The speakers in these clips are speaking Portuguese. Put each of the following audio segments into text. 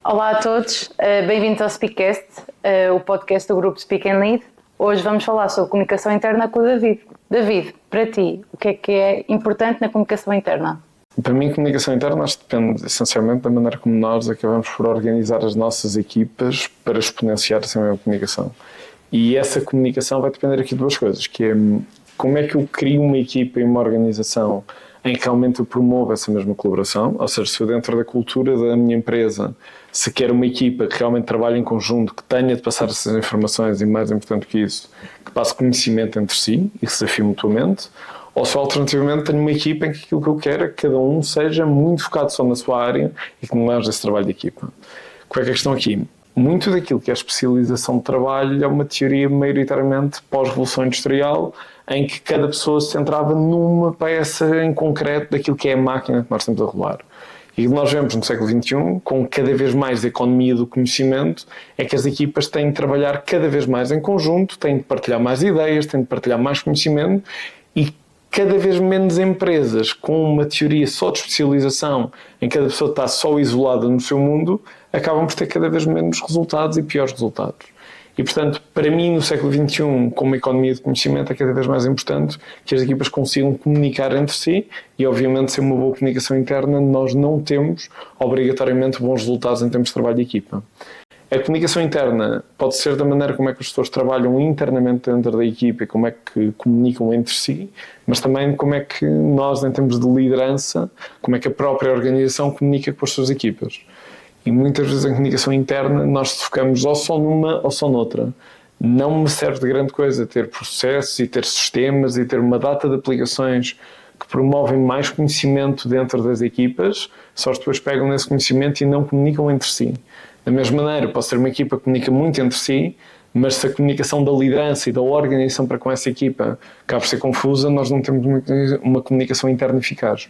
Olá a todos, bem-vindos ao Speakcast, o podcast do grupo Speak and Lead. Hoje vamos falar sobre comunicação interna com o David. David, para ti, o que é importante na comunicação interna? Para mim, comunicação interna acho que depende essencialmente da maneira como nós acabamos por organizar as nossas equipas para exponenciar essa mesma comunicação. E essa comunicação vai depender aqui de duas coisas, que é como é que eu crio uma equipa e uma organização em que realmente eu promovo essa mesma colaboração, ou seja, se eu dentro da cultura da minha empresa, se quer uma equipa que realmente trabalhe em conjunto, que tenha de passar essas informações e, mais importante que isso, que passe conhecimento entre si e que se desafie mutuamente, ou se alternativamente tenho uma equipa em que aquilo que eu quero é que cada um seja muito focado só na sua área e que não haja esse trabalho de equipa. Qual é a questão aqui? Muito daquilo que é a especialização de trabalho é uma teoria maioritariamente pós-revolução industrial, em que cada pessoa se centrava numa peça em concreto daquilo que é a máquina que nós estamos a rolar. E o que nós vemos no século XXI, com cada vez mais a economia do conhecimento, é que as equipas têm de trabalhar cada vez mais em conjunto, têm de partilhar mais ideias, têm de partilhar mais conhecimento e cada vez menos empresas com uma teoria só de especialização, em que cada pessoa está só isolada no seu mundo, acabam por ter cada vez menos resultados e piores resultados. E, portanto, para mim, no século XXI, com uma economia de conhecimento, é cada vez mais importante que as equipas consigam comunicar entre si e, obviamente, sem uma boa comunicação interna, nós não temos, obrigatoriamente, bons resultados em termos de trabalho de equipa. A comunicação interna pode ser da maneira como é que os gestores trabalham internamente dentro da equipa e como é que comunicam entre si, mas também como é que nós, em termos de liderança, como é que a própria organização comunica com as suas equipas. E muitas vezes em comunicação interna nós focamos ou só numa ou só noutra. Não me serve de grande coisa ter processos e ter sistemas e ter uma data de aplicações que promovem mais conhecimento dentro das equipas, só depois pegam nesse conhecimento e não comunicam entre si. Da mesma maneira, posso ter uma equipa que comunica muito entre si, mas se a comunicação da liderança e da organização para com essa equipa acaba por ser confusa, nós não temos uma comunicação interna eficaz.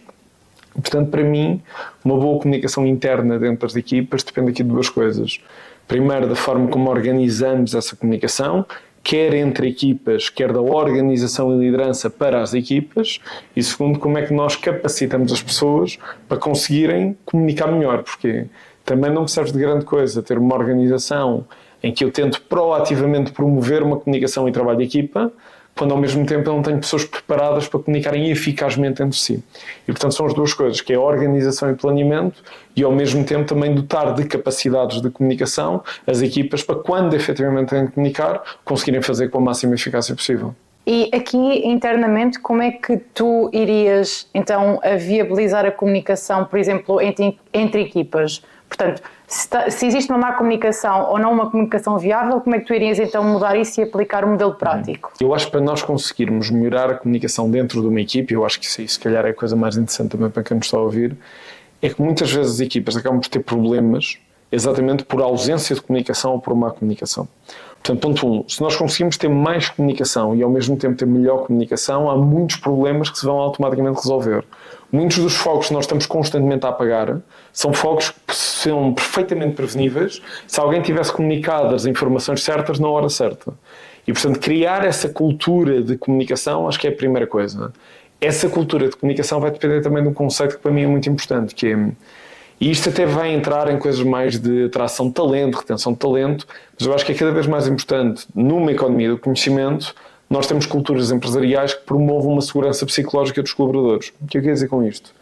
Portanto, para mim, uma boa comunicação interna dentro das equipas depende aqui de duas coisas. Primeiro, da forma como organizamos essa comunicação, quer entre equipas, quer da organização e liderança para as equipas, e segundo, como é que nós capacitamos as pessoas para conseguirem comunicar melhor, porque também não me serve de grande coisa ter uma organização em que eu tento proativamente promover uma comunicação e trabalho de equipa, quando ao mesmo tempo eu não tenho pessoas preparadas para comunicarem eficazmente entre si. E portanto são as duas coisas, que é a organização e planeamento e ao mesmo tempo também dotar de capacidades de comunicação as equipas para quando efetivamente têm de comunicar, conseguirem fazer com a máxima eficácia possível. E aqui internamente, como é que tu irias então a viabilizar a comunicação, por exemplo, entre equipas? Portanto, se existe uma má comunicação ou não uma comunicação viável, como é que tu irias então mudar isso e aplicar um modelo prático? Eu acho que para nós conseguirmos melhorar a comunicação dentro de uma equipe, eu acho que isso aí se calhar é a coisa mais interessante também para quem nos está a ouvir, é que muitas vezes as equipas acabam por ter problemas exatamente por ausência de comunicação ou por má comunicação. Portanto, ponto 1, se nós conseguimos ter mais comunicação e ao mesmo tempo ter melhor comunicação, há muitos problemas que se vão automaticamente resolver. Muitos dos focos que nós estamos constantemente a apagar são focos que são perfeitamente preveníveis se alguém tivesse comunicado as informações certas na hora certa. E, portanto, criar essa cultura de comunicação acho que é a primeira coisa. Essa cultura de comunicação vai depender também de um conceito que para mim é muito importante, que é... E isto até vai entrar em coisas mais de atração de talento, retenção de talento, mas eu acho que é cada vez mais importante, numa economia do conhecimento, nós temos culturas empresariais que promovam uma segurança psicológica dos colaboradores. O que eu quero dizer com isto?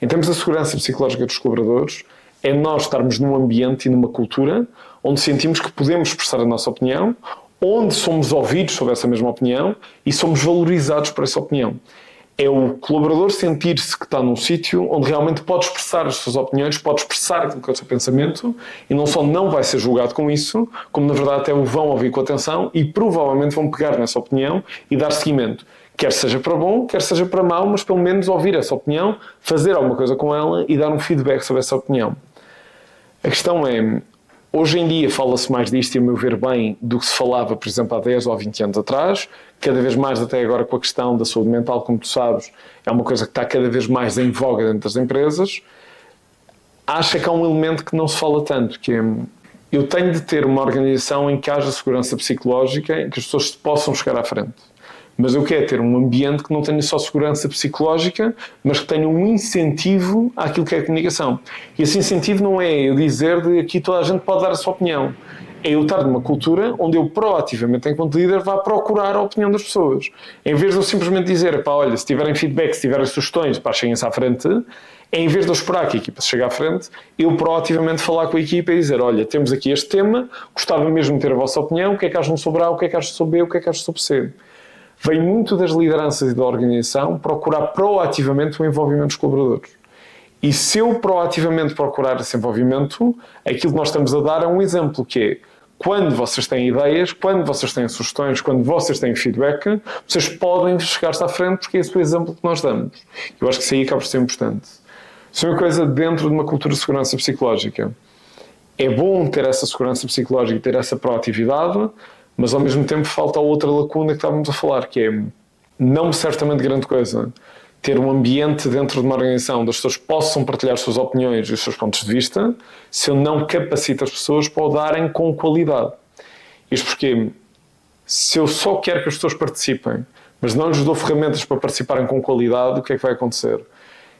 Em termos da segurança psicológica dos colaboradores, é nós estarmos num ambiente e numa cultura onde sentimos que podemos expressar a nossa opinião, onde somos ouvidos sobre essa mesma opinião e somos valorizados por essa opinião. É o colaborador sentir-se que está num sítio onde realmente pode expressar as suas opiniões, pode expressar aquilo que é o seu pensamento e não só não vai ser julgado com isso, como na verdade até o vão ouvir com atenção e provavelmente vão pegar nessa opinião e dar seguimento. Quer seja para bom, quer seja para mau, mas pelo menos ouvir essa opinião, fazer alguma coisa com ela e dar um feedback sobre essa opinião. A questão é... Hoje em dia fala-se mais disto, e a meu ver bem, do que se falava, por exemplo, há 10 ou 20 anos atrás. Cada vez mais, até agora, com a questão da saúde mental, como tu sabes, é uma coisa que está cada vez mais em voga dentro das empresas. Acho que há um elemento que não se fala tanto, que é, eu tenho de ter uma organização em que haja segurança psicológica, em que as pessoas possam chegar à frente. Mas eu quero ter um ambiente que não tenha só segurança psicológica, mas que tenha um incentivo àquilo que é a comunicação. E esse incentivo não é eu dizer de aqui toda a gente pode dar a sua opinião. É eu estar numa cultura onde eu proativamente, enquanto líder, vá procurar a opinião das pessoas. Em vez de eu simplesmente dizer, pá, olha, se tiverem feedback, se tiverem sugestões, pá, cheguem-se à frente, em vez de eu esperar que a equipa chegue à frente, eu proativamente falar com a equipa e dizer, olha, temos aqui este tema, gostava mesmo de ter a vossa opinião, o que é que acham sobre A, o que é que acham sobre B, o que é que acham sobre C. Vem muito das lideranças e da organização procurar proativamente o envolvimento dos colaboradores. E se eu proativamente procurar esse envolvimento, aquilo que nós estamos a dar é um exemplo que é, quando vocês têm ideias, quando vocês têm sugestões, quando vocês têm feedback, vocês podem chegar-se à frente porque é esse o exemplo que nós damos. Eu acho que isso aí acaba por ser importante. Isso é uma coisa dentro de uma cultura de segurança psicológica. É bom ter essa segurança psicológica e ter essa proatividade, mas ao mesmo tempo falta a outra lacuna que estávamos a falar, que é não certamente grande coisa ter um ambiente dentro de uma organização onde as pessoas possam partilhar as suas opiniões e os seus pontos de vista, se eu não capacito as pessoas para o darem com qualidade. Isto porque, se eu só quero que as pessoas participem, mas não lhes dou ferramentas para participarem com qualidade, o que é que vai acontecer?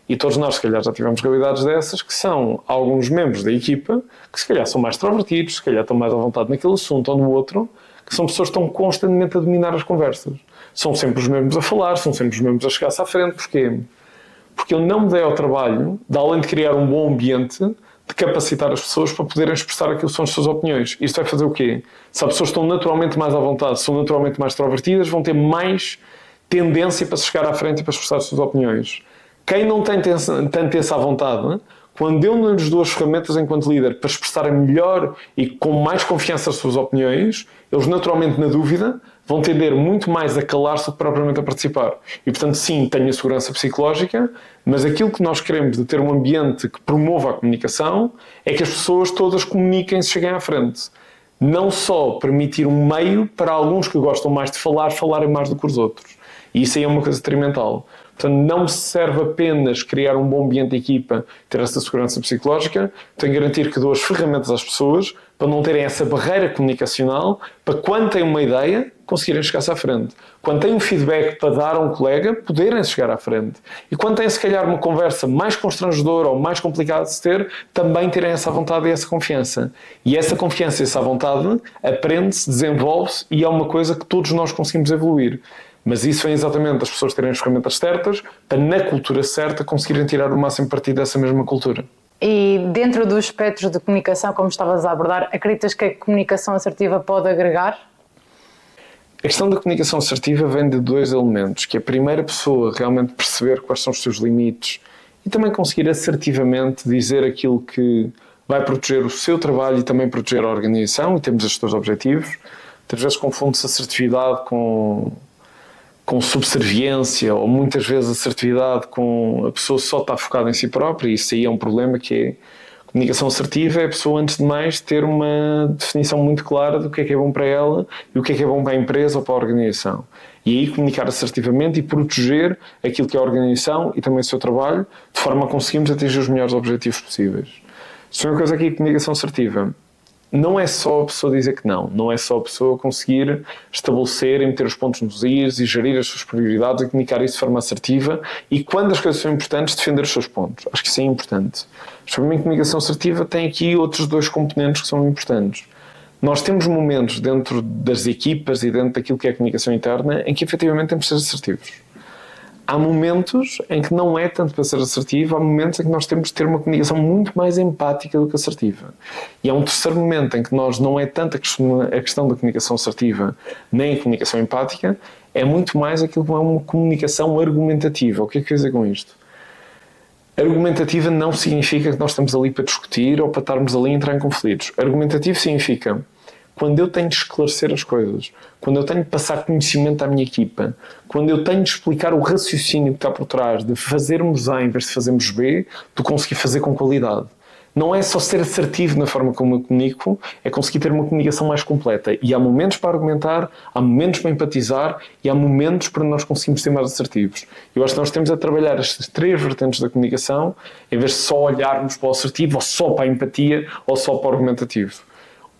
E todos nós, se calhar, já tivemos realidades dessas, que são alguns membros da equipa, que se calhar são mais extrovertidos, se calhar estão mais à vontade naquele assunto ou no outro, que são pessoas que estão constantemente a dominar as conversas. São sempre os mesmos a falar, são sempre os mesmos a chegar-se à frente. Porquê? Porque eu não me dei ao trabalho, de além de criar um bom ambiente, de capacitar as pessoas para poderem expressar aquilo que são as suas opiniões. Isto vai fazer o quê? Se as pessoas estão naturalmente mais à vontade, são naturalmente mais extrovertidas, vão ter mais tendência para se chegar à frente e para expressar as suas opiniões. Quem não tem tanto essa vontade, quando eu não lhes dou as ferramentas enquanto líder para expressarem melhor e com mais confiança as suas opiniões, eles naturalmente, na dúvida, vão tender muito mais a calar-se do que propriamente a participar. E, portanto, sim, tenho a segurança psicológica, mas aquilo que nós queremos de ter um ambiente que promova a comunicação é que as pessoas todas comuniquem e se cheguem à frente. Não só permitir um meio para alguns que gostam mais de falar, falarem mais do que os outros. E isso aí é uma coisa detrimental. Portanto, não serve apenas criar um bom ambiente de equipa, ter essa segurança psicológica, tem que garantir que dou as ferramentas às pessoas para não terem essa barreira comunicacional, para quando têm uma ideia, conseguirem chegar-se à frente. Quando têm um feedback para dar a um colega, poderem chegar à frente. E quando têm, se calhar, uma conversa mais constrangedora ou mais complicada de se ter, também terem essa vontade e essa confiança. E essa confiança e essa vontade aprende-se, desenvolve-se e é uma coisa que todos nós conseguimos evoluir. Mas isso vem exatamente das pessoas terem as ferramentas certas para, na cultura certa, conseguirem tirar o máximo partido dessa mesma cultura. E dentro dos espectros de comunicação, como estavas a abordar, acreditas que a comunicação assertiva pode agregar? A questão da comunicação assertiva vem de dois elementos, que é a primeira pessoa realmente perceber quais são os seus limites e também conseguir assertivamente dizer aquilo que vai proteger o seu trabalho e também proteger a organização, e temos estes dois objetivos. Muitas vezes confunde-se assertividade com subserviência, ou muitas vezes assertividade com a pessoa só está focada em si própria, e isso aí é um problema, que é a comunicação assertiva é a pessoa, antes de mais, ter uma definição muito clara do que é bom para ela e o que é bom para a empresa ou para a organização. E aí comunicar assertivamente e proteger aquilo que é a organização e também o seu trabalho, de forma a conseguirmos atingir os melhores objetivos possíveis. Isso é uma coisa aqui, comunicação assertiva. Não é só a pessoa dizer que não é só a pessoa conseguir estabelecer e meter os pontos nos is e gerir as suas prioridades e comunicar isso de forma assertiva e, quando as coisas são importantes, defender os seus pontos. Acho que isso é importante. Mas para mim, a comunicação assertiva tem aqui outros dois componentes que são importantes. Nós temos momentos dentro das equipas e dentro daquilo que é a comunicação interna em que efetivamente temos de ser assertivos. Há momentos em que não é tanto para ser assertivo, há momentos em que nós temos de ter uma comunicação muito mais empática do que assertiva. E há um terceiro momento em que nós não é tanto a questão da comunicação assertiva nem a comunicação empática, é muito mais aquilo que é uma comunicação argumentativa. O que é que quer dizer com isto? Argumentativa não significa que nós estamos ali para discutir ou para estarmos ali a entrar em conflitos. Argumentativo significa quando eu tenho de esclarecer as coisas, quando eu tenho de passar conhecimento à minha equipa, quando eu tenho de explicar o raciocínio que está por trás de fazermos A em vez de fazermos B, de conseguir fazer com qualidade. Não é só ser assertivo na forma como eu comunico, é conseguir ter uma comunicação mais completa. E há momentos para argumentar, há momentos para empatizar e há momentos para nós conseguirmos ser mais assertivos. Eu acho que nós temos a trabalhar estas três vertentes da comunicação, em vez de só olharmos para o assertivo, ou só para a empatia, ou só para o argumentativo.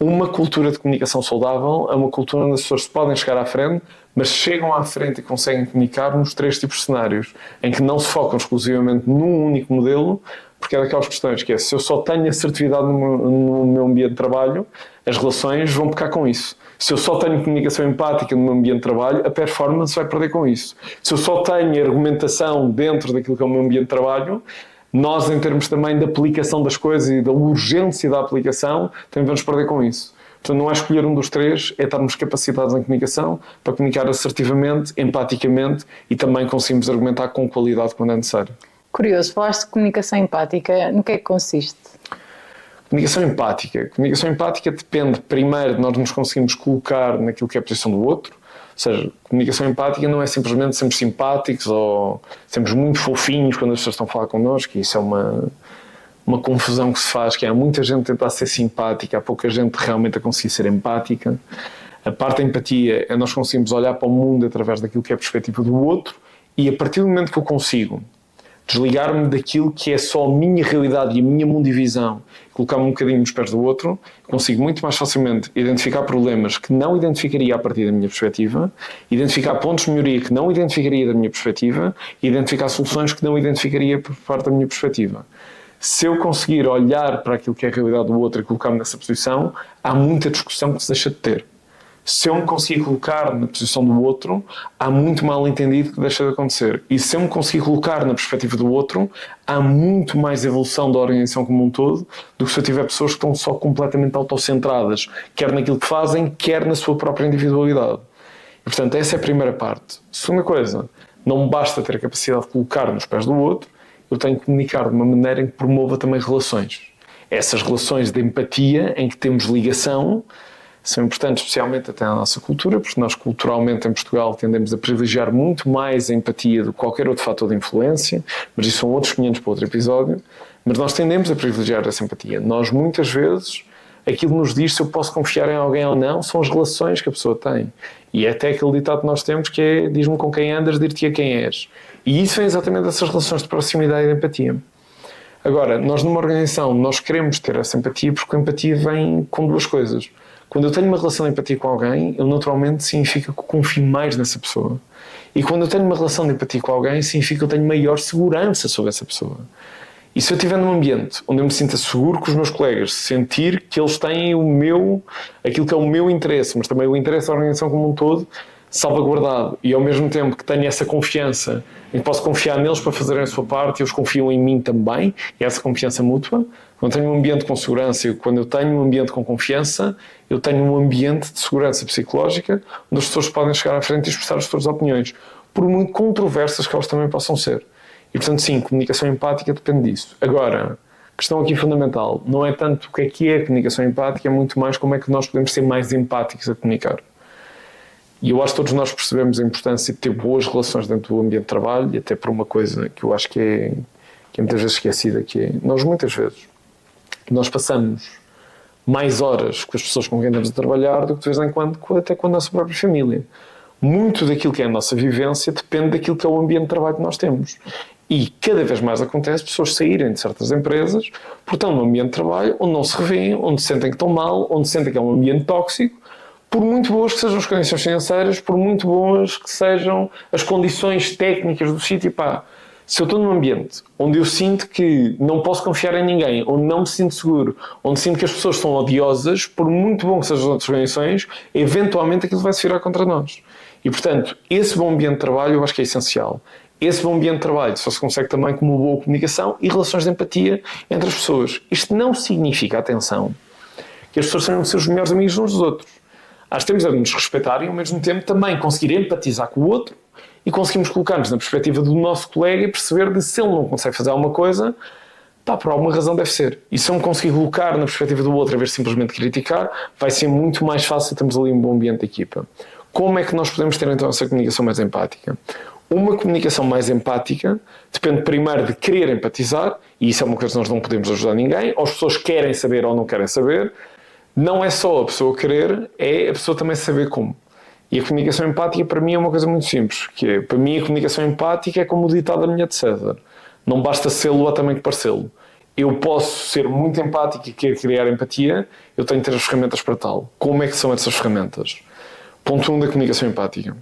uma cultura de comunicação saudável é uma cultura onde as pessoas podem chegar à frente, mas chegam à frente e conseguem comunicar nos 3 tipos de cenários, em que não se focam exclusivamente num único modelo, porque é daquelas questões que é, se eu só tenho assertividade no meu ambiente de trabalho, as relações vão pecar com isso. Se eu só tenho comunicação empática no meu ambiente de trabalho, a performance vai perder com isso. Se eu só tenho argumentação dentro daquilo que é o meu ambiente de trabalho, nós, em termos também da aplicação das coisas e da urgência da aplicação, também vamos perder com isso. Portanto, não é escolher um dos 3, é estarmos capacitados em comunicação para comunicar assertivamente, empaticamente e também conseguimos argumentar com qualidade quando é necessário. Curioso, falaste de comunicação empática, no que é que consiste? Comunicação empática. Comunicação empática depende, primeiro, de nós nos conseguimos colocar naquilo que é a posição do outro. Ou seja, comunicação empática não é simplesmente sermos simpáticos ou sermos muito fofinhos quando as pessoas estão a falar connosco. Isso é uma confusão que se faz, que há muita gente a tentar ser simpática, há pouca gente realmente a conseguir ser empática. A parte da empatia é nós conseguimos olhar para o mundo através daquilo que é a perspectiva do outro e a partir do momento que eu consigo desligar-me daquilo que é só a minha realidade e a minha mundivisão, colocar-me um bocadinho nos pés do outro, consigo muito mais facilmente identificar problemas que não identificaria a partir da minha perspectiva, identificar pontos de melhoria que não identificaria da minha perspectiva e identificar soluções que não identificaria por parte da minha perspectiva. Se eu conseguir olhar para aquilo que é a realidade do outro e colocar-me nessa posição, há muita discussão que se deixa de ter. Se eu me conseguir colocar na posição do outro, há muito mal entendido que deixa de acontecer. E se eu me conseguir colocar na perspectiva do outro, há muito mais evolução da organização como um todo do que se eu tiver pessoas que estão só completamente autocentradas, quer naquilo que fazem, quer na sua própria individualidade. E, portanto, essa é a primeira parte. Segunda coisa, não me basta ter a capacidade de colocar nos pés do outro, eu tenho que comunicar de uma maneira em que promova também relações. Essas relações de empatia, em que temos ligação, são importantes especialmente até na nossa cultura, porque nós culturalmente em Portugal tendemos a privilegiar muito mais a empatia do que qualquer outro fator de influência, mas isso são outros 500 para outro episódio, mas nós tendemos a privilegiar essa empatia. Nós muitas vezes, aquilo nos diz se eu posso confiar em alguém ou não, são as relações que a pessoa tem. E é até aquele ditado que nós temos que é, diz-me com quem andas, dir-te-a quem és. E isso vem exatamente dessas relações de proximidade e de empatia. Agora, nós numa organização, nós queremos ter essa empatia porque a empatia vem com 2 coisas. Quando eu tenho uma relação de empatia com alguém, eu naturalmente significa que eu confio mais nessa pessoa. E quando eu tenho uma relação de empatia com alguém, significa que eu tenho maior segurança sobre essa pessoa. E se eu estiver num ambiente onde eu me sinta seguro com os meus colegas, sentir que eles têm aquilo que é o meu interesse, mas também o interesse da organização como um todo, salvaguardado, e ao mesmo tempo que tenho essa confiança em que posso confiar neles para fazerem a sua parte e eles confiam em mim também, e essa confiança mútua, quando tenho um ambiente com segurança e quando eu tenho um ambiente com confiança, eu tenho um ambiente de segurança psicológica onde as pessoas podem chegar à frente e expressar as suas opiniões, por muito controversas que elas também possam ser. E portanto sim, comunicação empática depende disso. Agora, a questão aqui fundamental não é tanto o que é a comunicação empática, é muito mais como é que nós podemos ser mais empáticos a comunicar. E eu acho que todos nós percebemos a importância de ter boas relações dentro do ambiente de trabalho, e até por uma coisa que eu acho que é muitas vezes esquecida, que é, nós passamos mais horas com as pessoas com quem estamos a trabalhar do que de vez em quando até com a nossa própria família. Muito daquilo que é a nossa vivência depende daquilo que é o ambiente de trabalho que nós temos. E cada vez mais acontece pessoas saírem de certas empresas porque estão num ambiente de trabalho onde não se revêem, onde sentem que estão mal, onde sentem que é um ambiente tóxico, por muito boas que sejam as condições financeiras, por muito boas que sejam as condições técnicas do sítio, pá, se eu estou num ambiente onde eu sinto que não posso confiar em ninguém, onde não me sinto seguro, onde sinto que as pessoas são odiosas, por muito bom que sejam as outras condições, eventualmente aquilo vai se virar contra nós. E, portanto, esse bom ambiente de trabalho eu acho que é essencial. Esse bom ambiente de trabalho só se consegue também com uma boa comunicação e relações de empatia entre as pessoas. Isto não significa, atenção, que as pessoas tenham de ser os melhores amigos uns dos outros. Acho que temos de nos respeitar e, ao mesmo tempo, também conseguir empatizar com o outro e conseguimos colocar-nos na perspectiva do nosso colega e perceber de se ele não consegue fazer alguma coisa, pá, por alguma razão deve ser. E se eu me conseguir colocar na perspectiva do outro, a vez de simplesmente criticar, vai ser muito mais fácil termos ali um bom ambiente de equipa. Como é que nós podemos ter, então, essa comunicação mais empática? Uma comunicação mais empática depende primeiro de querer empatizar, e isso é uma coisa que nós não podemos ajudar ninguém, ou as pessoas querem saber ou não querem saber. Não é só a pessoa querer, é a pessoa também saber como. E a comunicação empática para mim é uma coisa muito simples, que é, para mim a comunicação empática é como o ditado da mulher de César. Não basta sê-lo, há também que parecê-lo. eu posso ser muito empático e querer criar empatia, eu tenho que ter as ferramentas para tal. Como é que são essas ferramentas? Ponto 1 da comunicação empática.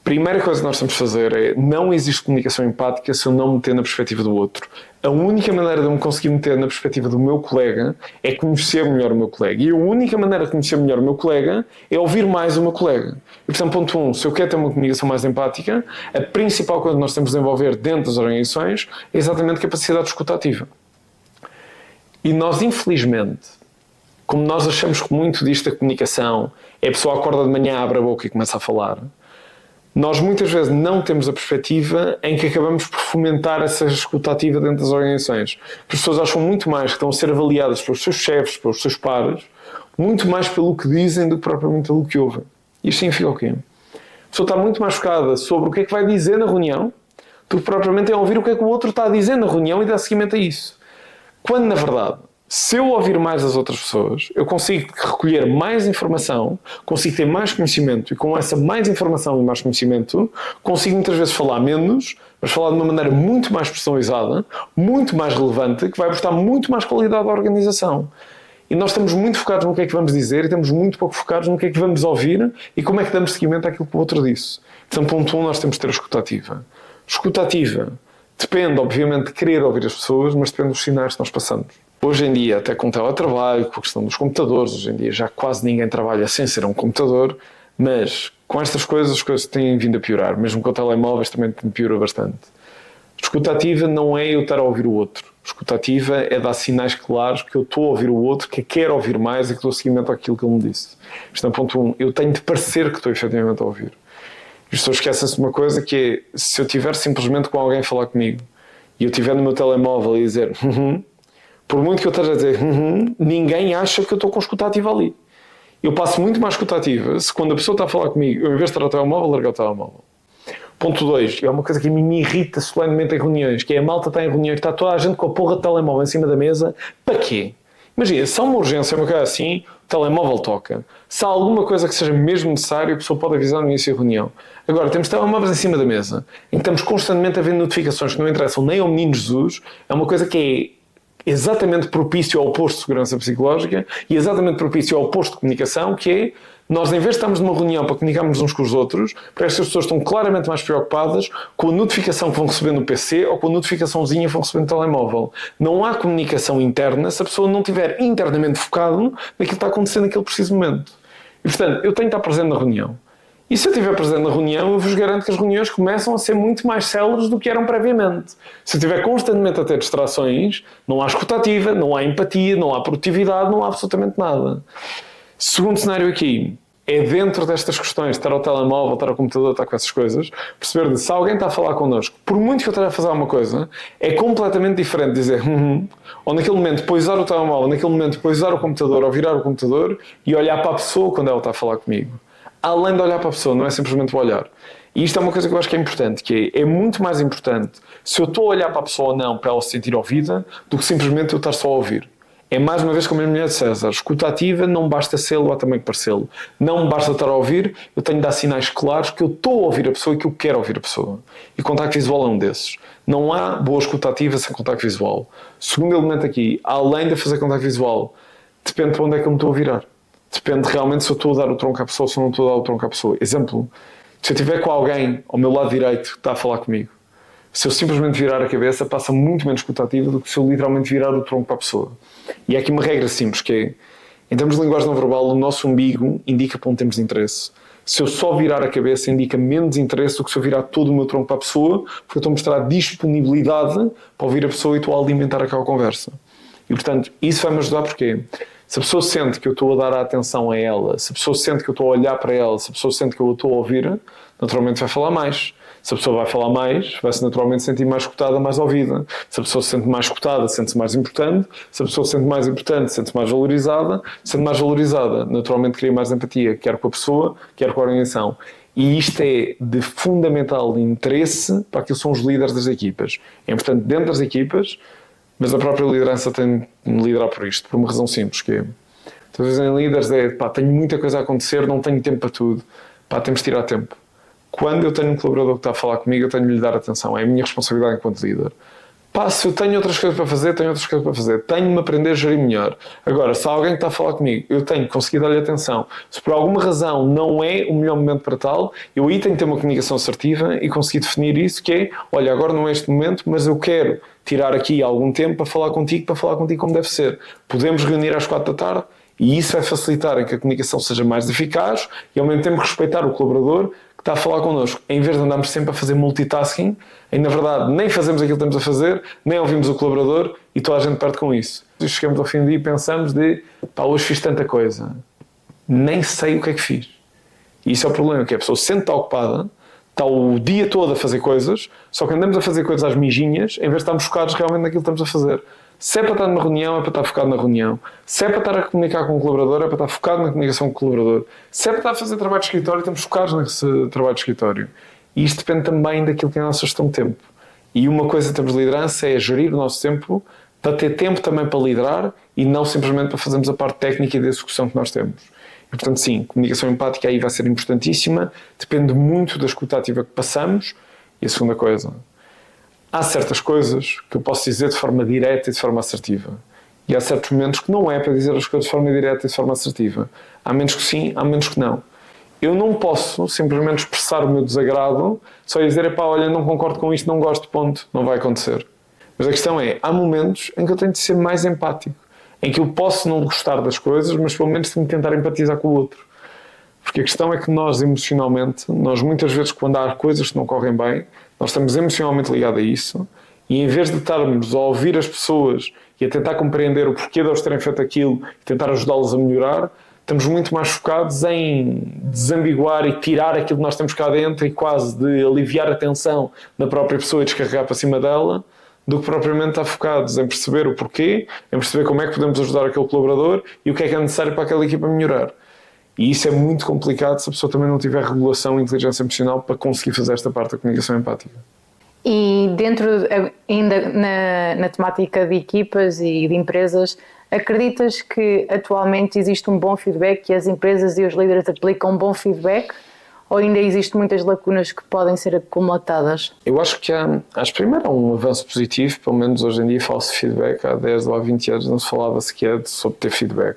Primeira coisa que nós temos de fazer é, não existe comunicação empática se eu não me meter na perspectiva do outro. A única maneira de eu me conseguir meter na perspectiva do meu colega é conhecer melhor o meu colega. E a única maneira de conhecer melhor o meu colega é ouvir mais o meu colega. E, portanto, ponto 1, se eu quero ter uma comunicação mais empática, a principal coisa que nós temos de desenvolver dentro das organizações é exatamente a capacidade de escuta ativa. E nós, infelizmente, como nós achamos que muito disto da comunicação é a pessoa acorda de manhã, abre a boca e começa a falar, nós muitas vezes não temos a perspectiva em que acabamos por fomentar essa escuta ativa dentro das organizações. As pessoas acham muito mais que estão a ser avaliadas pelos seus chefes, pelos seus pares, muito mais pelo que dizem do que propriamente pelo que ouvem. Isto significa o quê? A pessoa está muito mais focada sobre o que é que vai dizer na reunião do que propriamente em ouvir o que é que o outro está a dizer na reunião e dar seguimento a isso. Quando, na verdade, se eu ouvir mais as outras pessoas, eu consigo recolher mais informação, consigo ter mais conhecimento e com essa mais informação e mais conhecimento, consigo muitas vezes falar menos, mas falar de uma maneira muito mais personalizada, muito mais relevante, que vai aportar muito mais qualidade à organização. E nós estamos muito focados no que é que vamos dizer e estamos muito pouco focados no que é que vamos ouvir e como é que damos seguimento àquilo que o outro disse. Então, ponto 1, nós temos de ter a escuta ativa. Escuta ativa depende, obviamente, de querer ouvir as pessoas, mas depende dos sinais que nós passamos. Hoje em dia, até com o teletrabalho, com a questão dos computadores, hoje em dia já quase ninguém trabalha sem ser um computador, mas com estas coisas, as coisas têm vindo a piorar. Mesmo com telemóveis também piora bastante. Escuta ativa não é eu estar a ouvir o outro. Escuta ativa é dar sinais claros que eu estou a ouvir o outro, que quero ouvir mais e que dou seguimento àquilo que ele me disse. Isto é ponto 1. Eu tenho de parecer que estou efetivamente a ouvir. E as pessoas esquecem-se de uma coisa que é, se eu estiver simplesmente com alguém a falar comigo e eu estiver no meu telemóvel e dizer por muito que eu esteja a dizer ninguém acha que eu estou com escuta ativa ali. Eu passo muito mais escuta ativa se quando a pessoa está a falar comigo, eu em vez de estar ao telemóvel, largar o telemóvel. Ponto 2, é uma coisa que me irrita solenemente em reuniões, que é a malta está em reuniões, está toda a gente com a porra de telemóvel em cima da mesa, para quê? Imagina, se há uma urgência, uma coisa assim, o telemóvel toca. Se há alguma coisa que seja mesmo necessário, a pessoa pode avisar no início da reunião. Agora, temos telemóveis em cima da mesa, em que estamos constantemente a ver notificações que não interessam nem ao menino Jesus, é uma coisa que é exatamente propício ao oposto de segurança psicológica e exatamente propício ao oposto de comunicação, que é, nós em vez de estarmos numa reunião para comunicarmos uns com os outros, parece que as pessoas estão claramente mais preocupadas com a notificação que vão receber no PC ou com a notificaçãozinha que vão receber no telemóvel. Não há comunicação interna se a pessoa não estiver internamente focado naquilo que está acontecendo naquele preciso momento. E portanto, eu tenho que estar presente na reunião. E se eu estiver presente na reunião, eu vos garanto que as reuniões começam a ser muito mais céleres do que eram previamente. Se eu estiver constantemente a ter distrações, não há escuta ativa, não há empatia, não há produtividade, não há absolutamente nada. Segundo cenário aqui, é dentro destas questões, estar ao telemóvel, estar ao computador, estar com essas coisas, perceber que se alguém está a falar connosco, por muito que eu esteja a fazer alguma coisa, é completamente diferente dizer ou naquele momento poisar o telemóvel, naquele momento poisar o computador ou virar o computador e olhar para a pessoa quando ela está a falar comigo. Além de olhar para a pessoa, não é simplesmente o olhar. E isto é uma coisa que eu acho que é importante, que é muito mais importante se eu estou a olhar para a pessoa ou não para ela se sentir ouvida, do que simplesmente eu estar só a ouvir. É mais uma vez como a mulher de César, escuta ativa não basta sê-lo ou também parecê-lo. Não basta estar a ouvir, eu tenho de dar sinais claros que eu estou a ouvir a pessoa e que eu quero ouvir a pessoa. E o contacto visual é um desses. Não há boa escuta ativa sem contacto visual. Segundo elemento aqui, além de fazer contacto visual, depende de onde é que eu me estou a virar. Depende realmente se eu estou a dar o tronco à pessoa ou se eu não estou a dar o tronco à pessoa. Exemplo, se eu estiver com alguém ao meu lado direito que está a falar comigo, se eu simplesmente virar a cabeça, passa muito menos escuta ativa do que se eu literalmente virar o tronco para a pessoa. E há aqui uma regra simples, que é, em termos de linguagem não verbal, o nosso umbigo indica para onde temos interesse. Se eu só virar a cabeça, indica menos interesse do que se eu virar todo o meu tronco para a pessoa, porque eu estou a mostrar disponibilidade para ouvir a pessoa e estou a alimentar aquela conversa. E, portanto, isso vai-me ajudar porque se a pessoa sente que eu estou a dar a atenção a ela, se a pessoa sente que eu estou a olhar para ela, se a pessoa sente que eu a estou a ouvir, naturalmente vai falar mais. Se a pessoa vai falar mais, vai-se naturalmente sentir mais escutada, mais ouvida. Se a pessoa se sente mais escutada, sente-se mais importante. Se a pessoa se sente mais importante, sente-se mais valorizada. Sendo mais valorizada, naturalmente cria mais empatia, quer com a pessoa, quer com a organização. E isto é de fundamental interesse para aquilo que são os líderes das equipas. É importante dentro das equipas, mas a própria liderança tem de me liderar por isto, por uma razão simples, que é, às vezes em líderes tenho muita coisa a acontecer, não tenho tempo para tudo, temos de tirar tempo. Quando eu tenho um colaborador que está a falar comigo, eu tenho de lhe dar atenção, é a minha responsabilidade enquanto líder. Pá, se eu tenho outras coisas para fazer, tenho-me a aprender a gerir melhor. Agora, se há alguém que está a falar comigo, eu tenho que conseguir dar-lhe atenção. Se por alguma razão não é o melhor momento para tal, eu aí tenho que ter uma comunicação assertiva e conseguir definir isso, que é, olha, agora não é este momento, mas eu quero tirar aqui algum tempo para falar contigo como deve ser. Podemos reunir às 4 da tarde e isso vai facilitar em que a comunicação seja mais eficaz e ao mesmo tempo respeitar o colaborador que está a falar connosco. Em vez de andarmos sempre a fazer multitasking, e na verdade nem fazemos aquilo que estamos a fazer, nem ouvimos o colaborador e toda a gente perde com isso. E chegamos ao fim do dia e pensamos pá, hoje fiz tanta coisa, nem sei o que é que fiz. E isso é o problema, que a pessoa se sente ocupada, está o dia todo a fazer coisas, só que andamos a fazer coisas às mijinhas, em vez de estarmos focados realmente naquilo que estamos a fazer. Se é para estar numa reunião, é para estar focado na reunião. Se é para estar a comunicar com o colaborador, é para estar focado na comunicação com o colaborador. Se é para estar a fazer trabalho de escritório, estamos focados nesse trabalho de escritório. E isto depende também daquilo que é a nossa gestão de tempo. E uma coisa que temos de liderança é gerir o nosso tempo para ter tempo também para liderar e não simplesmente para fazermos a parte técnica e da execução que nós temos. E, portanto, sim, comunicação empática aí vai ser importantíssima, depende muito da escuta ativa que passamos. E a segunda coisa, há certas coisas que eu posso dizer de forma direta e de forma assertiva. E há certos momentos que não é para dizer as coisas de forma direta e de forma assertiva. Há momentos que sim, há momentos que não. Eu não posso simplesmente expressar o meu desagrado, só dizer, epá, olha, não concordo com isto, não gosto, ponto. Não vai acontecer. Mas a questão é, há momentos em que eu tenho de ser mais empático, em que eu posso não gostar das coisas, mas pelo menos tenho de tentar empatizar com o outro. Porque a questão é que nós, emocionalmente, nós muitas vezes, quando há coisas que não correm bem, nós estamos emocionalmente ligados a isso, e em vez de estarmos a ouvir as pessoas e a tentar compreender o porquê de eles terem feito aquilo e tentar ajudá-los a melhorar, estamos muito mais focados em desambiguar e tirar aquilo que nós temos cá dentro e quase de aliviar a tensão da própria pessoa e descarregar para cima dela, do que propriamente estar focados em perceber o porquê, em perceber como é que podemos ajudar aquele colaborador e o que é necessário para aquela equipa melhorar. E isso é muito complicado se a pessoa também não tiver regulação e inteligência emocional para conseguir fazer esta parte da comunicação empática. E dentro, ainda na temática de equipas e de empresas, acreditas que atualmente existe um bom feedback, que as empresas e os líderes aplicam um bom feedback? Ou ainda existem muitas lacunas que podem ser acumuladas? Eu acho que primeiro há um avanço positivo, pelo menos hoje em dia fala-se de feedback, há 10 ou há 20 anos não se falava sequer sobre ter feedback.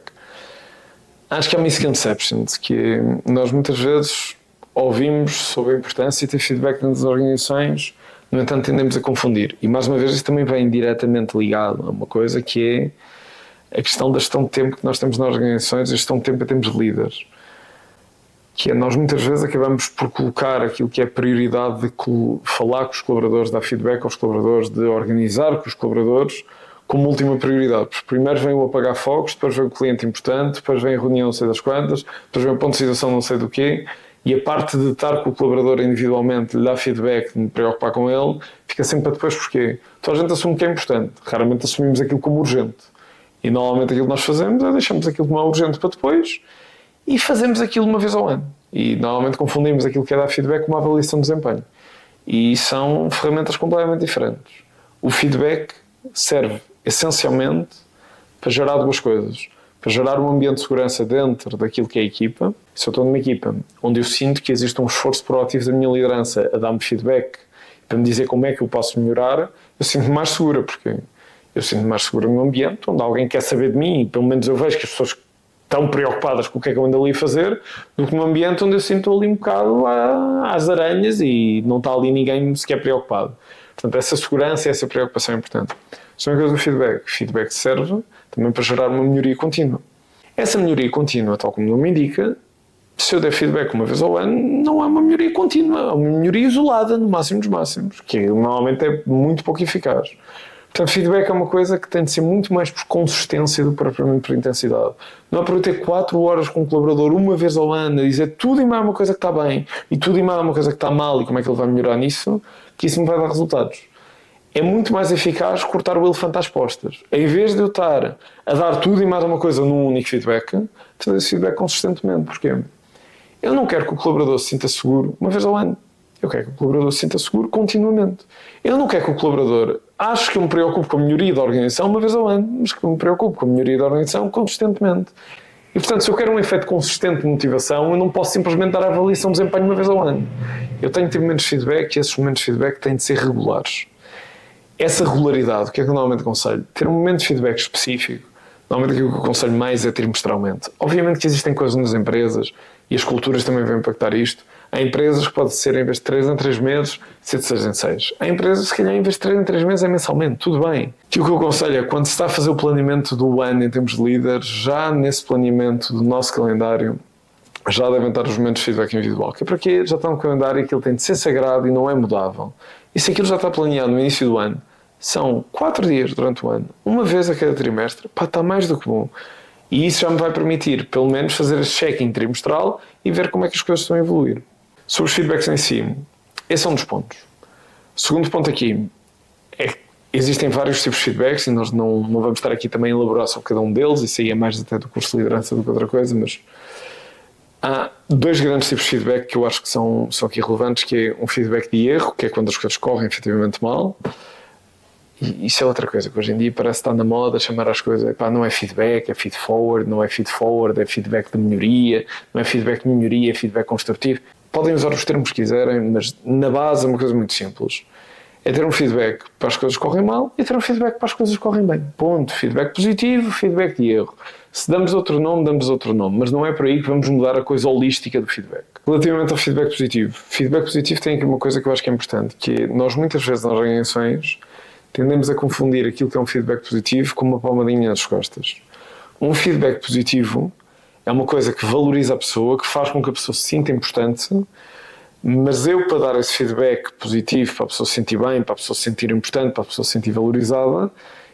Acho que há uma misconception de que nós muitas vezes ouvimos sobre a importância de ter feedback nas organizações, no entanto tendemos a confundir. E mais uma vez isso também vem diretamente ligado a uma coisa que é a questão da gestão de tempo que nós temos nas organizações e a gestão de tempo que temos de líderes. Que é, nós muitas vezes acabamos por colocar aquilo que é a prioridade de falar com os colaboradores, dar feedback aos colaboradores, de organizar com os colaboradores, como última prioridade. Porque primeiro vem o apagar fogos, depois vem o cliente importante, depois vem a reunião não sei das quantas, depois vem o ponto de situação não sei do quê, e a parte de estar com o colaborador individualmente, lhe dar feedback, de me preocupar com ele, fica sempre para depois, porque toda a gente assume que é importante, raramente assumimos aquilo como urgente. E normalmente aquilo que nós fazemos é deixamos aquilo como é urgente para depois e fazemos aquilo uma vez ao ano. E normalmente confundimos aquilo que é dar feedback com uma avaliação de desempenho. E são ferramentas completamente diferentes. O feedback serve essencialmente para gerar duas coisas. Para gerar um ambiente de segurança dentro daquilo que é a equipa. Se eu estou numa equipa onde eu sinto que existe um esforço proativo da minha liderança a dar-me feedback, para me dizer como é que eu posso melhorar, eu sinto-me mais segura, porque eu sinto-me mais segura num ambiente onde alguém quer saber de mim e pelo menos eu vejo que as pessoas estão preocupadas com o que é que eu ando ali a fazer, do que num ambiente onde eu sinto ali um bocado às aranhas e não está ali ninguém sequer preocupado. Portanto, essa segurança e essa preocupação é importante. São coisas do feedback. O feedback serve também para gerar uma melhoria contínua. Essa melhoria contínua, tal como o nome indica, se eu der feedback uma vez ao ano, não há uma melhoria contínua, há uma melhoria isolada, no máximo dos máximos, que normalmente é muito pouco eficaz. Portanto, feedback é uma coisa que tem de ser muito mais por consistência do que propriamente por intensidade. Não é para eu ter 4 horas com um colaborador uma vez ao ano a dizer tudo e mais uma coisa que está bem e tudo e mais uma coisa que está mal e como é que ele vai melhorar nisso, que isso me vai dar resultados. É muito mais eficaz cortar o elefante às postas. Em vez de eu estar a dar tudo e mais uma coisa num único feedback, fazer esse feedback consistentemente. Porquê? Eu não quero que o colaborador se sinta seguro uma vez ao ano. Eu quero que o colaborador se sinta seguro continuamente. Eu não quero que o colaborador ache que eu me preocupe com a melhoria da organização uma vez ao ano, mas que eu me preocupe com a melhoria da organização consistentemente. E, portanto, se eu quero um efeito consistente de motivação, eu não posso simplesmente dar a avaliação de desempenho uma vez ao ano. Eu tenho que ter momentos de feedback e esses momentos de feedback têm de ser regulares. essa regularidade, o que é que eu normalmente aconselho? Ter um momento de feedback específico. Normalmente aquilo que eu aconselho mais é trimestralmente. Obviamente que existem coisas nas empresas e as culturas também vão impactar isto. Há empresas que pode ser em vez de 3 em 3 meses, ser de 6 em 6. Há empresas que se calhar em vez de 3 em 3 meses é mensalmente, tudo bem. Aquilo que eu aconselho é quando se está a fazer o planeamento do ano em termos de líderes, já nesse planeamento do nosso calendário, já devem estar os momentos de feedback individual. Que é para quê? Já está no calendário e aquilo tem de ser sagrado e não é mudável. E se aquilo já está planeado no início do ano, são 4 dias durante o ano, uma vez a cada trimestre, está mais do que bom. E isso já me vai permitir, pelo menos, fazer esse check-in trimestral e ver como é que as coisas estão a evoluir. Sobre os feedbacks em si, esse é um dos pontos. O segundo ponto aqui é que existem vários tipos de feedbacks e nós não vamos estar aqui também a elaborar sobre cada um deles, isso aí é mais até do curso de liderança do que outra coisa, mas há 2 grandes tipos de feedback que eu acho que são aqui relevantes, que é um feedback de erro, que é quando as coisas correm efetivamente mal. E isso é outra coisa, que hoje em dia parece estar na moda chamar as coisas, não é feedback, é feed forward, não é feed forward, é feedback de melhoria, não é feedback de melhoria, é feedback construtivo. Podem usar os termos que quiserem, mas na base é uma coisa muito simples. É ter um feedback para as coisas que correm mal e ter um feedback para as coisas que correm bem. Ponto. Feedback positivo, feedback de erro. Se damos outro nome, damos outro nome, mas não é por aí que vamos mudar a coisa holística do feedback. Relativamente ao feedback positivo tem aqui uma coisa que eu acho que é importante, que é nós muitas vezes nas organizações tendemos a confundir aquilo que é um feedback positivo com uma palmadinha nas costas. Um feedback positivo é uma coisa que valoriza a pessoa, que faz com que a pessoa se sinta importante, mas eu, para dar esse feedback positivo, para a pessoa se sentir bem, para a pessoa se sentir importante, para a pessoa se sentir valorizada,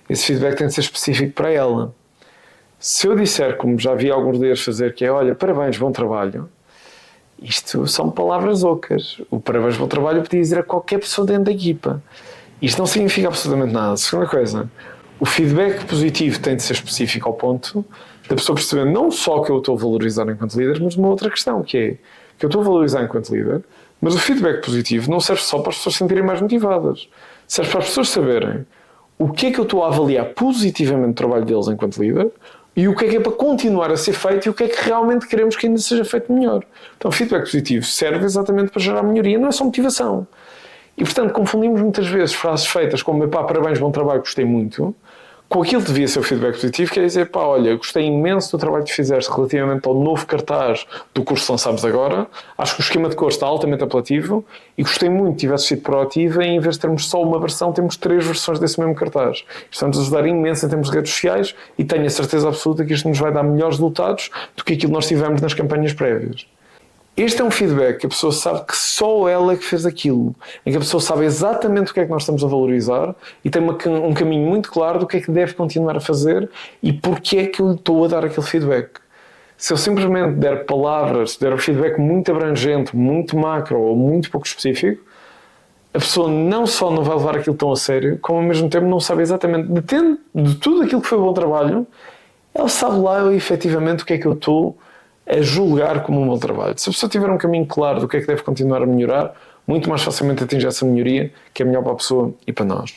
esse feedback tem de ser específico para ela. Se eu disser, como já vi alguns líderes fazer, que é, olha, parabéns, bom trabalho, isto são palavras ocas. O parabéns, bom trabalho eu podia dizer a qualquer pessoa dentro da equipa. Isto não significa absolutamente nada. Segunda coisa, o feedback positivo tem de ser específico ao ponto da pessoa perceber não só que eu estou a valorizar enquanto líder, mas uma outra questão, que é que eu estou a valorizar enquanto líder, mas o feedback positivo não serve só para as pessoas se sentirem mais motivadas. Serve para as pessoas saberem o que é que eu estou a avaliar positivamente o trabalho deles enquanto líder e o que é para continuar a ser feito e o que é que realmente queremos que ainda seja feito melhor. Então o feedback positivo serve exatamente para gerar melhoria, não é só motivação. E, portanto, confundimos muitas vezes frases feitas como parabéns, bom trabalho, gostei muito, com aquilo que devia ser o feedback positivo, que é dizer, olha, gostei imenso do trabalho que fizeste relativamente ao novo cartaz do curso que lançámos agora, acho que o esquema de cor está altamente apelativo e gostei muito que tivesse sido proativa e em vez de termos só uma versão, temos 3 versões desse mesmo cartaz. Estamos a ajudar imenso em termos de redes sociais e tenho a certeza absoluta que isto nos vai dar melhores resultados do que aquilo que nós tivemos nas campanhas prévias. Este é um feedback que a pessoa sabe que só ela é que fez aquilo, em que a pessoa sabe exatamente o que é que nós estamos a valorizar e tem um caminho muito claro do que é que deve continuar a fazer e porque é que eu lhe estou a dar aquele feedback. Se eu simplesmente der palavras, der um feedback muito abrangente, muito macro ou muito pouco específico, a pessoa não só não vai levar aquilo tão a sério, como ao mesmo tempo não sabe exatamente, depende de tudo aquilo que foi bom trabalho, ela sabe lá efetivamente o que é que eu estou a julgar como um bom trabalho. Se a pessoa tiver um caminho claro do que é que deve continuar a melhorar, muito mais facilmente atinge essa melhoria, que é melhor para a pessoa e para nós.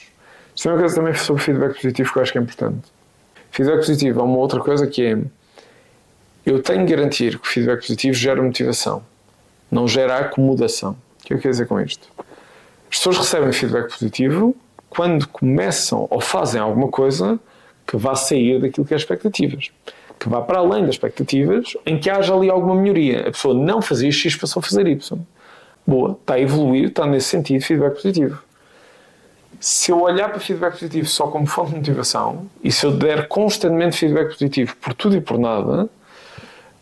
Isto é uma coisa também sobre feedback positivo que eu acho que é importante. Feedback positivo é uma outra coisa que é, eu tenho que garantir que o feedback positivo gera motivação, não gera acomodação. O que eu quero dizer com isto? As pessoas recebem feedback positivo quando começam ou fazem alguma coisa que vá sair daquilo que é expectativas, que vá para além das expectativas, em que haja ali alguma melhoria. A pessoa não fazia X, passou a fazer Y. Boa, está a evoluir, está nesse sentido, feedback positivo. Se eu olhar para feedback positivo só como fonte de motivação, e se eu der constantemente feedback positivo por tudo e por nada,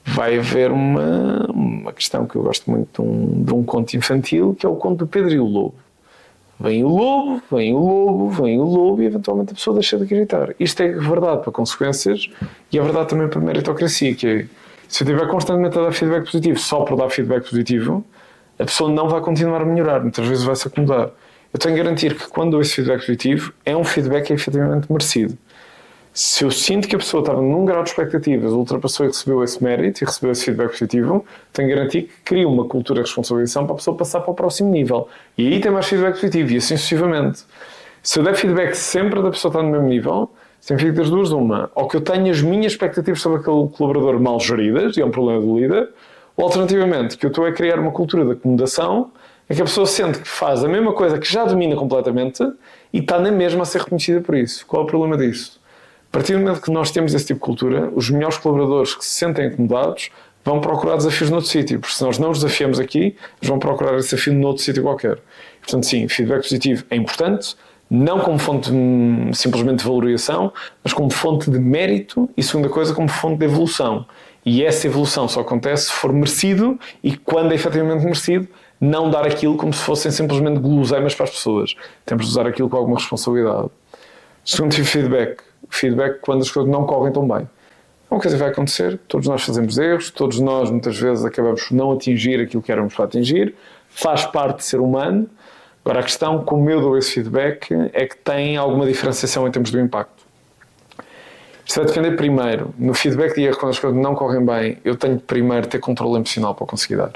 vai haver uma questão que eu gosto muito de um conto infantil, que é o conto do Pedro e o Lobo. Vem o lobo, vem o lobo, vem o lobo e eventualmente a pessoa deixa de acreditar. Isto é verdade para consequências e é verdade também para a meritocracia, que é, se eu estiver constantemente a dar feedback positivo só por dar feedback positivo, a pessoa não vai continuar a melhorar, muitas vezes vai-se acomodar. Eu tenho que garantir que quando dou esse feedback positivo, é um feedback que é efetivamente merecido. Se eu sinto que a pessoa estava num grau de expectativas, ultrapassou e recebeu esse mérito e recebeu esse feedback positivo, tenho que garantir que cria uma cultura de responsabilização para a pessoa passar para o próximo nível. E aí tem mais feedback positivo e assim sucessivamente. Se eu der feedback sempre da pessoa estar no mesmo nível, significa das duas uma. Ou que eu tenho as minhas expectativas sobre aquele colaborador mal geridas, e é um problema do líder, ou alternativamente, que eu estou a criar uma cultura de acomodação em que a pessoa sente que faz a mesma coisa que já domina completamente e está na mesma a ser reconhecida por isso. Qual é o problema disso? A partir do momento que nós temos esse tipo de cultura, os melhores colaboradores que se sentem incomodados vão procurar desafios noutro sítio, porque se nós não os desafiamos aqui, eles vão procurar esse desafio noutro sítio qualquer. Portanto, sim, feedback positivo é importante, não como fonte simplesmente de valorização, mas como fonte de mérito e, segunda coisa, como fonte de evolução. E essa evolução só acontece se for merecido e, quando é efetivamente merecido, não dar aquilo como se fossem simplesmente guloseimas para as pessoas. Temos de usar aquilo com alguma responsabilidade. Segundo tipo de feedback quando as coisas não correm tão bem. É uma coisa que vai acontecer, todos nós fazemos erros, todos nós muitas vezes acabamos por não atingir aquilo que éramos para atingir, faz parte de ser humano. Agora a questão, como eu dou esse feedback, é que tem alguma diferenciação em termos do impacto. Isto vai depender primeiro, no feedback de erro, quando as coisas não correm bem, eu tenho de primeiro ter controle emocional para conseguir dar.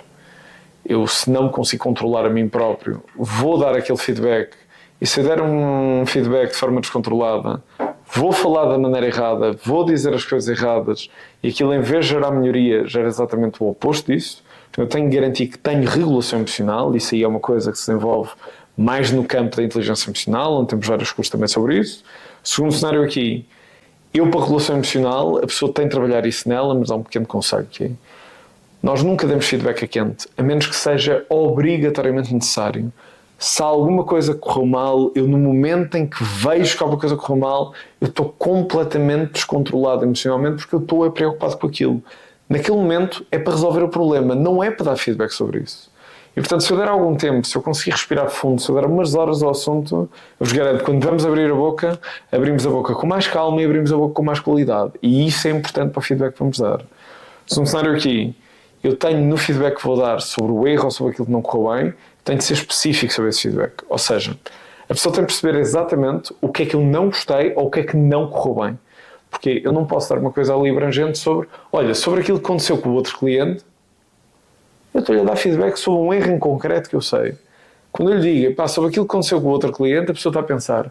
Eu, se não consigo controlar a mim próprio, vou dar aquele feedback, e se eu der um feedback de forma descontrolada, vou falar da maneira errada, vou dizer as coisas erradas, e aquilo, em vez de gerar melhoria, gera exatamente o oposto disso. Eu tenho que garantir que tenho regulação emocional, isso aí é uma coisa que se desenvolve mais no campo da inteligência emocional, onde temos vários cursos também sobre isso. Segundo cenário aqui, eu, para a regulação emocional, a pessoa tem de trabalhar isso nela, mas há um pequeno conselho aqui. Nós nunca damos feedback a quente, a menos que seja obrigatoriamente necessário. Se alguma coisa correu mal, eu, no momento em que vejo que alguma coisa correu mal, eu estou completamente descontrolado emocionalmente porque eu estou preocupado com aquilo. Naquele momento é para resolver o problema, não é para dar feedback sobre isso. E portanto, se eu der algum tempo, se eu conseguir respirar fundo, se eu der umas horas ao assunto, eu vos garanto que quando vamos abrir a boca, abrimos a boca com mais calma e abrimos a boca com mais qualidade. E isso é importante para o feedback que vamos dar. Se um cenário aqui, eu tenho no feedback que vou dar sobre o erro ou sobre aquilo que não correu bem, tenho de ser específico sobre esse feedback. Ou seja, a pessoa tem de perceber exatamente o que é que eu não gostei ou o que é que não correu bem. Porque eu não posso dar uma coisa ali abrangente sobre, olha, sobre aquilo que aconteceu com o outro cliente, eu estou-lhe a dar feedback sobre um erro em concreto que eu sei. Quando eu lhe digo, pá, sobre aquilo que aconteceu com o outro cliente, a pessoa está a pensar,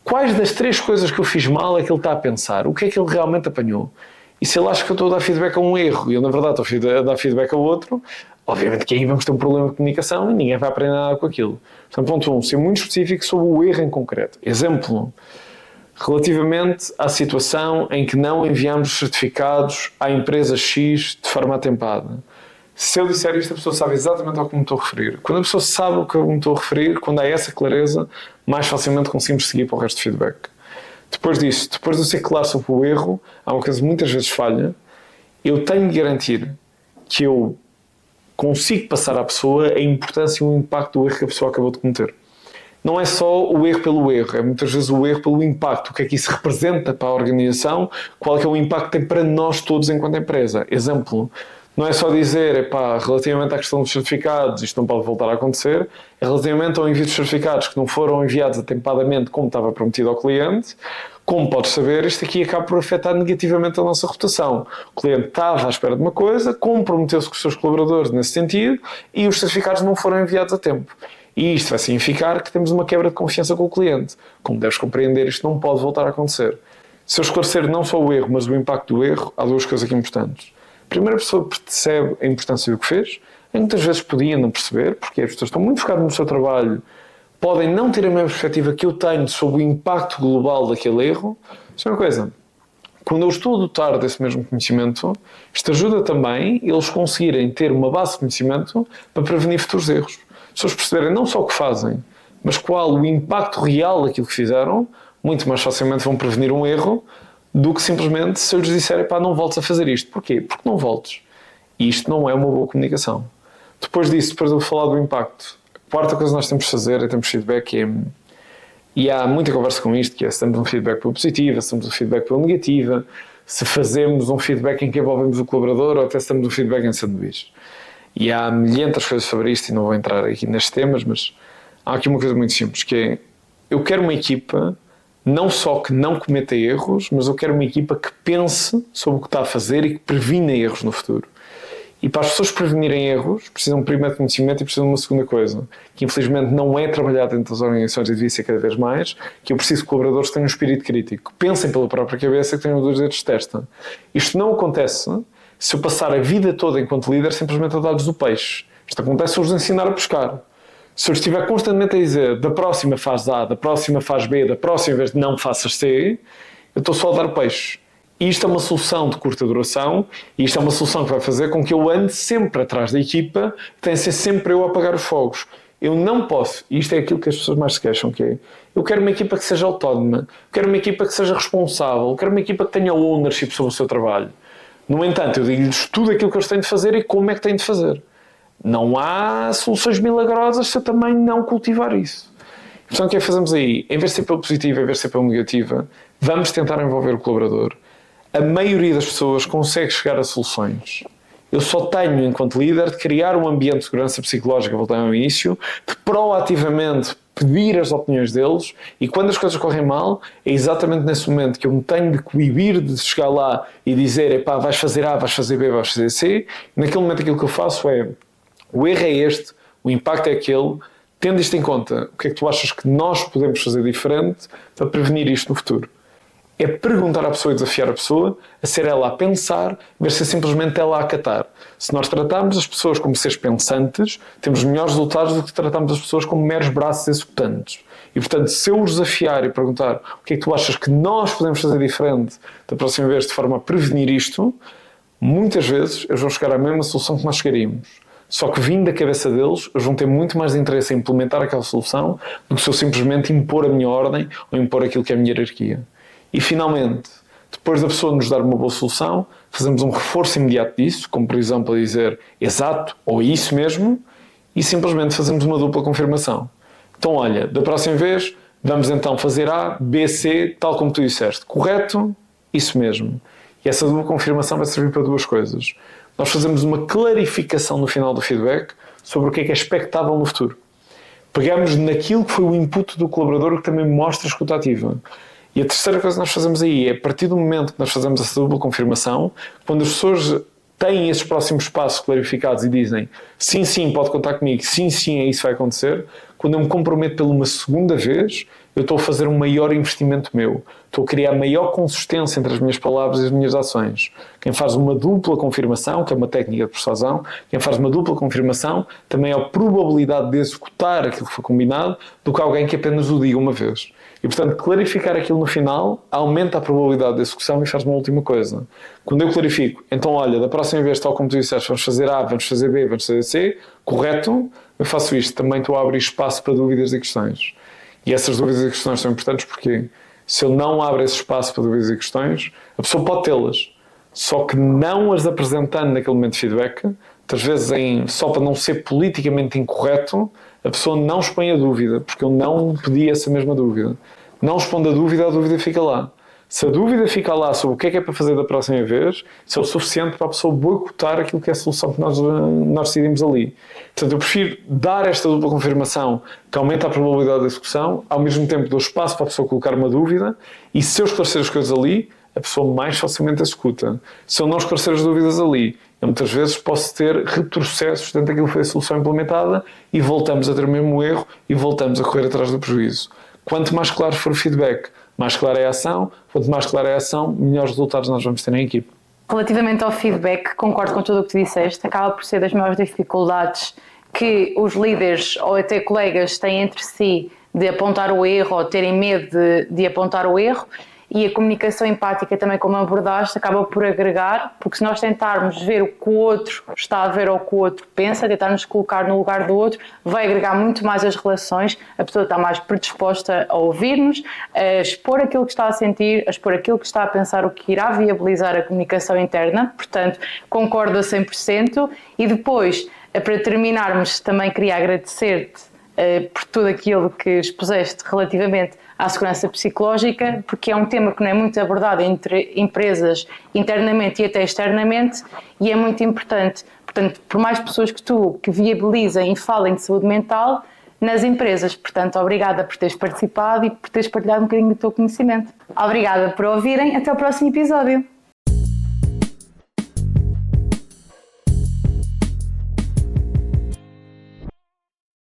quais das 3 coisas que eu fiz mal é que ele está a pensar? O que é que ele realmente apanhou? E se ele acha que eu estou a dar feedback a um erro e eu, na verdade, estou a dar feedback a outro, obviamente que aí vamos ter um problema de comunicação e ninguém vai aprender nada com aquilo. Portanto, ponto 1, ser muito específico sobre o erro em concreto. Exemplo, relativamente à situação em que não enviamos certificados à empresa X de forma atempada. Se eu disser isto, a pessoa sabe exatamente ao que me estou a referir. Quando a pessoa sabe o que eu me estou a referir, quando há essa clareza, mais facilmente conseguimos seguir para o resto do feedback. Depois disso, depois de eu ser claro sobre o erro, há uma coisa que muitas vezes falha, eu tenho de garantir que eu consigo passar à pessoa a importância e o impacto do erro que a pessoa acabou de cometer. Não é só o erro pelo erro, é muitas vezes o erro pelo impacto. O que é que isso representa para a organização? Qual é que é o impacto que tem para nós todos enquanto empresa? Exemplo, não é só dizer, epá, relativamente à questão dos certificados, isto não pode voltar a acontecer, é relativamente ao envio dos certificados que não foram enviados atempadamente como estava prometido ao cliente. Como podes saber, isto aqui acaba por afetar negativamente a nossa reputação. O cliente estava à espera de uma coisa, comprometeu-se com os seus colaboradores nesse sentido e os certificados não foram enviados a tempo. E isto vai significar que temos uma quebra de confiança com o cliente. Como deves compreender, isto não pode voltar a acontecer. Se eu esclarecer não só o erro, mas o impacto do erro, há 2 coisas aqui importantes. Primeiro, a pessoa percebe a importância do que fez, e muitas vezes podia não perceber, porque as pessoas estão muito focadas no seu trabalho, podem não ter a mesma perspectiva que eu tenho sobre o impacto global daquele erro. Isso é uma coisa. Quando eu estou a dotar desse mesmo conhecimento, isto ajuda também eles conseguirem ter uma base de conhecimento para prevenir futuros erros. Se eles perceberem não só o que fazem, mas qual o impacto real daquilo que fizeram, muito mais facilmente vão prevenir um erro do que simplesmente se eu lhes disser, pá, não voltes a fazer isto. Porquê? Porque não voltes. E isto não é uma boa comunicação. Depois disso, depois de eu falar do impacto, a quarta coisa que nós temos de fazer é termos feedback e há muita conversa com isto, que é se temos um feedback pela positiva, se temos um feedback pela negativa, se fazemos um feedback em que envolvemos o colaborador ou até se temos um feedback em sanduíches. E há milhentas coisas sobre isto e não vou entrar aqui nestes temas, mas há aqui uma coisa muito simples, que é, eu quero uma equipa não só que não cometa erros, mas eu quero uma equipa que pense sobre o que está a fazer e que previna erros no futuro. E para as pessoas prevenirem erros, precisam primeiro de conhecimento e precisam de uma segunda coisa, que infelizmente não é trabalhada dentro das organizações e devia ser cada vez mais, que eu preciso de colaboradores que tenham um espírito crítico, que pensem pela própria cabeça e que tenham 2 dedos de testa. Isto não acontece se eu passar a vida toda enquanto líder simplesmente a dar-lhes o peixe. Isto acontece se eu os ensinar a pescar. Se eu estiver constantemente a dizer da próxima faz A, da próxima faz B, da próxima vez não faças C, eu estou só a dar peixe. E isto é uma solução de curta duração e isto é uma solução que vai fazer com que eu ande sempre atrás da equipa, tenha de ser sempre eu a apagar os fogos. Eu não posso, e isto é aquilo que as pessoas mais se queixam, que é, eu quero uma equipa que seja autónoma, eu quero uma equipa que seja responsável, eu quero uma equipa que tenha ownership sobre o seu trabalho. No entanto, eu digo-lhes tudo aquilo que eles têm de fazer e como é que têm de fazer. Não há soluções milagrosas se eu também não cultivar isso. Então o que é que fazemos aí? Em vez de ser pela positiva, em vez de ser pela negativa, vamos tentar envolver o colaborador. A maioria das pessoas consegue chegar a soluções. Eu só tenho, enquanto líder, de criar um ambiente de segurança psicológica, voltando ao início, de proativamente pedir as opiniões deles, e quando as coisas correm mal, é exatamente nesse momento que eu me tenho de coibir de chegar lá e dizer, epá, vais fazer A, vais fazer B, vais fazer C. E naquele momento aquilo que eu faço é, o erro é este, o impacto é aquele, tendo isto em conta, o que é que tu achas que nós podemos fazer diferente para prevenir isto no futuro? É perguntar à pessoa e desafiar a pessoa, a ser ela a pensar, ver se é simplesmente ela a acatar. Se nós tratarmos as pessoas como seres pensantes, temos melhores resultados do que tratarmos as pessoas como meros braços executantes. E, portanto, se eu os desafiar e perguntar o que é que tu achas que nós podemos fazer diferente da próxima vez de forma a prevenir isto, muitas vezes eles vão chegar à mesma solução que nós chegaríamos. Só que vindo da cabeça deles, eles vão ter muito mais interesse em implementar aquela solução do que se eu simplesmente impor a minha ordem ou impor aquilo que é a minha hierarquia. E finalmente, depois da pessoa nos dar uma boa solução, fazemos um reforço imediato disso, como por exemplo a dizer exato ou isso mesmo, e simplesmente fazemos uma dupla confirmação. Então olha, da próxima vez vamos então fazer A, B, C, tal como tu disseste. Correto? Isso mesmo. E essa dupla confirmação vai servir para duas coisas. Nós fazemos uma clarificação no final do feedback sobre o que é expectável no futuro. Pegamos naquilo que foi o input do colaborador que também mostra a escuta ativa. E a terceira coisa que nós fazemos aí é, a partir do momento que nós fazemos essa dupla confirmação, quando as pessoas têm esses próximos passos clarificados e dizem sim, sim, pode contar comigo, sim, sim, é isso que vai acontecer, quando eu me comprometo pela uma segunda vez, eu estou a fazer um maior investimento meu. Estou a criar maior consistência entre as minhas palavras e as minhas ações. Quem faz uma dupla confirmação, que é uma técnica de persuasão, quem faz uma dupla confirmação também é a probabilidade de executar aquilo que foi combinado do que alguém que apenas o diga uma vez. E, portanto, clarificar aquilo no final aumenta a probabilidade de execução e faz uma última coisa. Quando eu clarifico, então olha, da próxima vez, tal como tu disseste, vamos fazer A, vamos fazer B, vamos fazer C, correto? Eu faço isto. Também estou a abrir espaço para dúvidas e questões. E essas dúvidas e questões são importantes porque se eu não abro esse espaço para dúvidas e questões, a pessoa pode tê-las. Só que não as apresentando naquele momento de feedback, muitas vezes só para não ser politicamente incorreto, a pessoa não expõe a dúvida, porque eu não pedi essa mesma dúvida. Não responde a dúvida fica lá. Se a dúvida fica lá sobre o que é para fazer da próxima vez, isso é o suficiente para a pessoa boicotar aquilo que é a solução que nós decidimos ali. Portanto, eu prefiro dar esta dupla confirmação que aumenta a probabilidade de execução, ao mesmo tempo dou espaço para a pessoa colocar uma dúvida, e se eu esclarecer as coisas ali, a pessoa mais facilmente executa. Se eu não esclarecer as dúvidas ali, eu muitas vezes posso ter retrocessos dentro daquilo que foi a solução implementada e voltamos a ter o mesmo erro e voltamos a correr atrás do prejuízo. Quanto mais claro for o feedback, mais clara é a ação. Quanto mais clara é a ação, melhores resultados nós vamos ter na equipe. Relativamente ao feedback, concordo com tudo o que tu disseste, acaba por ser das maiores dificuldades que os líderes ou até colegas têm entre si de apontar o erro ou terem medo de apontar o erro. E a comunicação empática também, como abordaste, acaba por agregar, porque se nós tentarmos ver o que o outro está a ver ou o que o outro pensa, tentarmos colocar no lugar do outro, vai agregar muito mais as relações, a pessoa está mais predisposta a ouvir-nos, a expor aquilo que está a sentir, a expor aquilo que está a pensar, o que irá viabilizar a comunicação interna, portanto, concordo a 100%. E depois, para terminarmos, também queria agradecer-te por tudo aquilo que expuseste relativamente à segurança psicológica, porque é um tema que não é muito abordado entre empresas internamente e até externamente, e é muito importante. Portanto, por mais pessoas que viabilizem e falem de saúde mental nas empresas. Portanto, obrigada por teres participado e por teres partilhado um bocadinho do teu conhecimento. Obrigada por ouvirem. Até o próximo episódio.